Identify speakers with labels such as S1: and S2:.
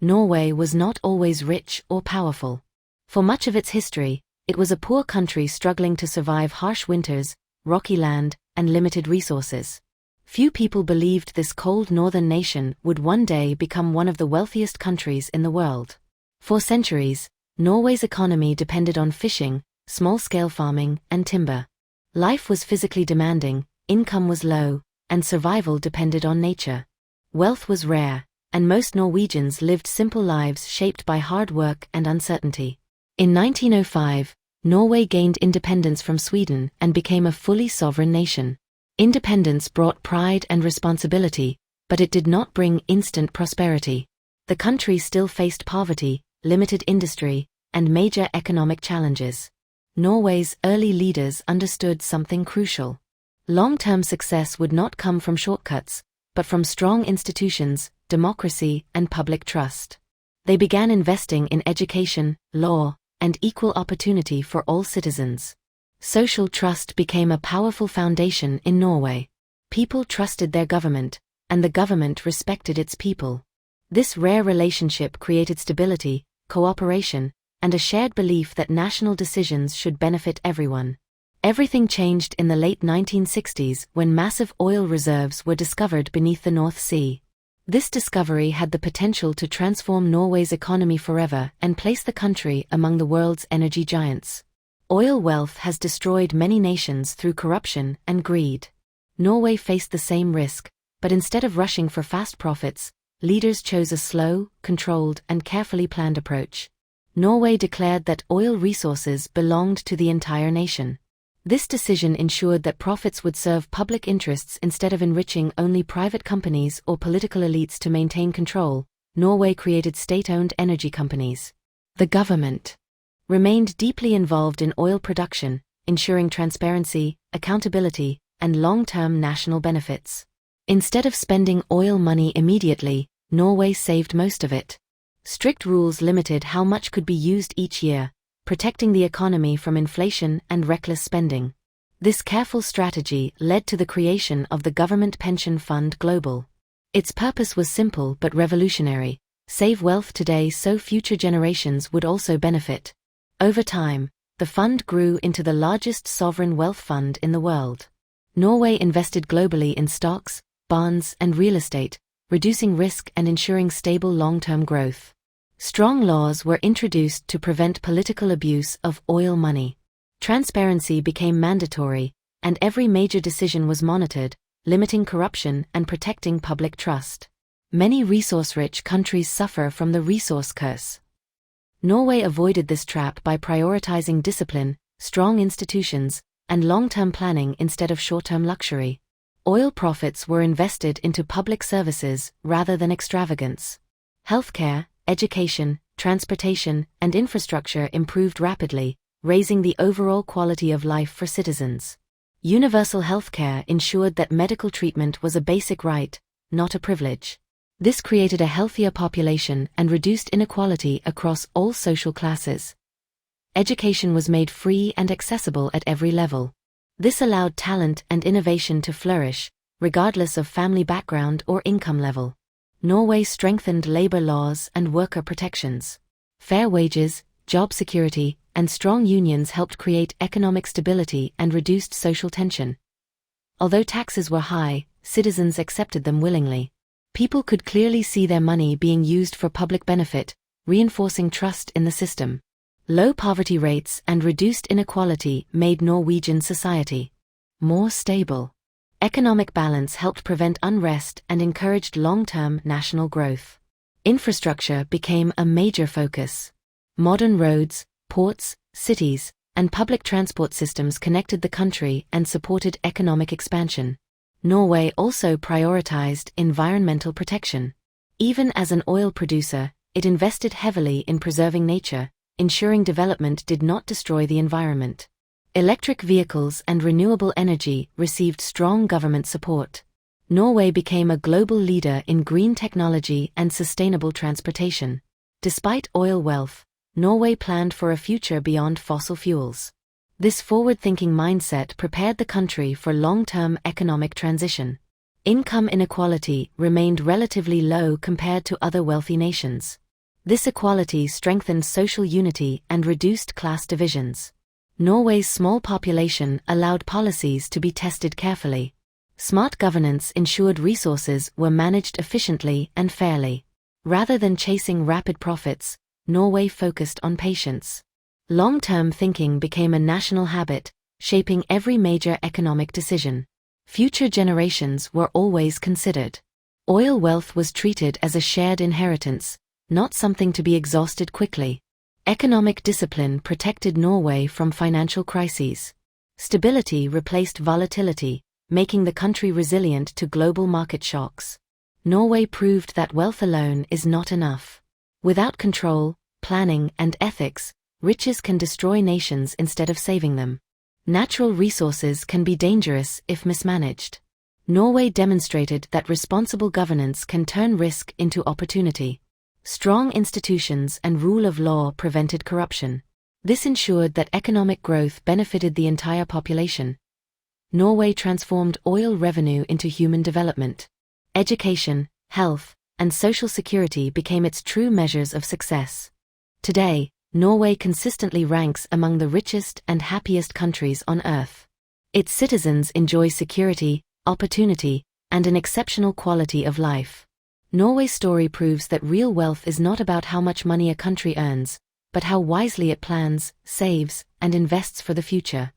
S1: Norway was not always rich or powerful. For much of its history, it was a poor country struggling to survive harsh winters, rocky land, and limited resources. Few people believed this cold northern nation would one day become one of the wealthiest countries in the world. For centuries, Norway's economy depended on fishing, small-scale farming, and timber. Life was physically demanding, income was low, and survival depended on nature. Wealth was rare, and most Norwegians lived simple lives shaped by hard work and uncertainty. In 1905, Norway gained independence from Sweden and became a fully sovereign nation. Independence brought pride and responsibility, but it did not bring instant prosperity. The country still faced poverty, limited industry, and major economic challenges. Norway's early leaders understood something crucial. Long-term success would not come from shortcuts, but from strong institutions, democracy, and public trust. They began investing in education, law, and equal opportunity for all citizens. Social trust became a powerful foundation in Norway. People trusted their government, and the government respected its people. This rare relationship created stability, cooperation, and a shared belief that national decisions should benefit everyone. Everything changed in the late 1960s when massive oil reserves were discovered beneath the North Sea. This discovery had the potential to transform Norway's economy forever and place the country among the world's energy giants. Oil wealth has destroyed many nations through corruption and greed. Norway faced the same risk, but instead of rushing for fast profits, leaders chose a slow, controlled, and carefully planned approach. Norway declared that oil resources belonged to the entire nation. This decision ensured that profits would serve public interests instead of enriching only private companies or political elites to maintain control. Norway created state-owned energy companies. The government remained deeply involved in oil production, ensuring transparency, accountability, and long-term national benefits. Instead of spending oil money immediately, Norway saved most of it. Strict rules limited how much could be used each year, protecting the economy from inflation and reckless spending. This careful strategy led to the creation of the Government Pension Fund Global. Its purpose was simple but revolutionary: save wealth today so future generations would also benefit. Over time, the fund grew into the largest sovereign wealth fund in the world. Norway invested globally in stocks, bonds, and real estate, reducing risk and ensuring stable long-term growth. Strong laws were introduced to prevent political abuse of oil money. Transparency became mandatory, and every major decision was monitored, limiting corruption and protecting public trust. Many resource-rich countries suffer from the resource curse. Norway avoided this trap by prioritizing discipline, strong institutions, and long-term planning instead of short-term luxury. Oil profits were invested into public services rather than extravagance. Healthcare, education, transportation, and infrastructure improved rapidly, raising the overall quality of life for citizens. Universal healthcare ensured that medical treatment was a basic right, not a privilege. This created a healthier population and reduced inequality across all social classes. Education was made free and accessible at every level. This allowed talent and innovation to flourish, regardless of family background or income level. Norway strengthened labor laws and worker protections. Fair wages, job security, and strong unions helped create economic stability and reduced social tension. Although taxes were high, citizens accepted them willingly. People could clearly see their money being used for public benefit, reinforcing trust in the system. Low poverty rates and reduced inequality made Norwegian society more stable. Economic balance helped prevent unrest and encouraged long-term national growth. Infrastructure became a major focus. Modern roads, ports, cities, and public transport systems connected the country and supported economic expansion. Norway also prioritized environmental protection. Even as an oil producer, it invested heavily in preserving nature, ensuring development did not destroy the environment. Electric vehicles and renewable energy received strong government support. Norway became a global leader in green technology and sustainable transportation. Despite oil wealth, Norway planned for a future beyond fossil fuels. This forward-thinking mindset prepared the country for long-term economic transition. Income inequality remained relatively low compared to other wealthy nations. This equality strengthened social unity and reduced class divisions. Norway's small population allowed policies to be tested carefully. Smart governance ensured resources were managed efficiently and fairly. Rather than chasing rapid profits, Norway focused on patience. Long-term thinking became a national habit, shaping every major economic decision. Future generations were always considered. Oil wealth was treated as a shared inheritance, not something to be exhausted quickly. Economic discipline protected Norway from financial crises. Stability replaced volatility, making the country resilient to global market shocks. Norway proved that wealth alone is not enough. Without control, planning, and ethics, riches can destroy nations instead of saving them. Natural resources can be dangerous if mismanaged. Norway demonstrated that responsible governance can turn risk into opportunity. Strong institutions and rule of law prevented corruption. This ensured that economic growth benefited the entire population. Norway transformed oil revenue into human development. Education, health, and social security became its true measures of success. Today, Norway consistently ranks among the richest and happiest countries on earth. Its citizens enjoy security, opportunity, and an exceptional quality of life. Norway's story proves that real wealth is not about how much money a country earns, but how wisely it plans, saves, and invests for the future.